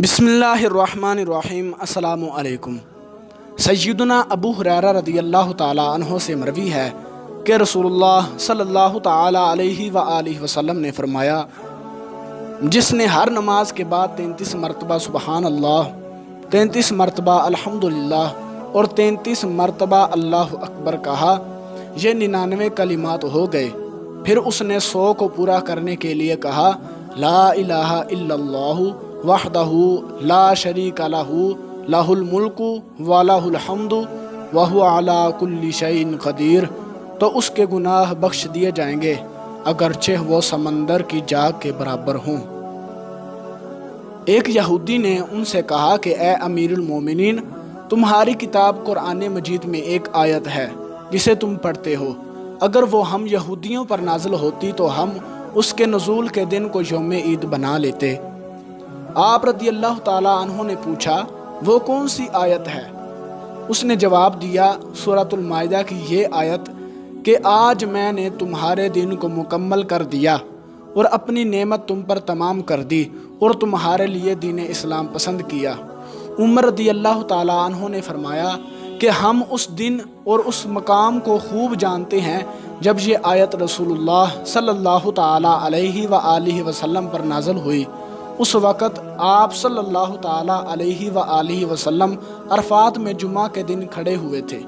بسم اللہ الرحمن الرحیم۔ السلام علیکم۔ سیدنا ابو ہریرہ رضی اللہ تعالیٰ عنہ سے مروی ہے کہ رسول اللہ صلی اللہ تعالیٰ علیہ وآلہ وسلم نے فرمایا، جس نے ہر نماز کے بعد 33 مرتبہ سبحان اللہ، 33 مرتبہ الحمدللہ اور 33 مرتبہ اللہ اکبر کہا، یہ 99 کلمات ہو گئے۔ پھر اس نے 100 کو پورا کرنے کے لیے کہا، لا الہ الا اللہ وحدہ لا شریک لہ لہ الملک ولہ الحمد وہو علی کل شیء قدیر، تو اس کے گناہ بخش دیے جائیں گے اگرچہ وہ سمندر کی جاگ کے برابر ہوں۔ ایک یہودی نے ان سے کہا کہ اے امیر المومنین، تمہاری کتاب قرآن مجید میں ایک آیت ہے جسے تم پڑھتے ہو، اگر وہ ہم یہودیوں پر نازل ہوتی تو ہم اس کے نزول کے دن کو یوم عید بنا لیتے۔ آپ رضی اللہ تعالیٰ عنہ نے پوچھا، وہ کون سی آیت ہے؟ اس نے جواب دیا، سورۃ المائدہ کی یہ آیت کہ آج میں نے تمہارے دین کو مکمل کر دیا اور اپنی نعمت تم پر تمام کر دی اور تمہارے لیے دین اسلام پسند کیا۔ عمر رضی اللہ تعالیٰ عنہ نے فرمایا کہ ہم اس دن اور اس مقام کو خوب جانتے ہیں جب یہ آیت رسول اللہ صلی اللہ تعالیٰ علیہ وآلہ وسلم پر نازل ہوئی۔ اس وقت آپ صلی اللہ تعالیٰ علیہ وآلہ وسلم عرفات میں جمعہ کے دن کھڑے ہوئے تھے۔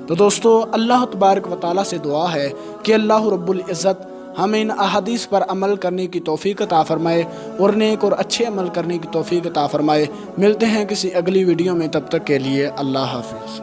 تو دوستو، اللہ تبارک و تعالیٰ سے دعا ہے کہ اللہ رب العزت ہمیں ان احادیث پر عمل کرنے کی توفیق عطا فرمائے اور نیک اور اچھے عمل کرنے کی توفیق عطا فرمائے۔ ملتے ہیں کسی اگلی ویڈیو میں، تب تک کے لیے اللہ حافظ۔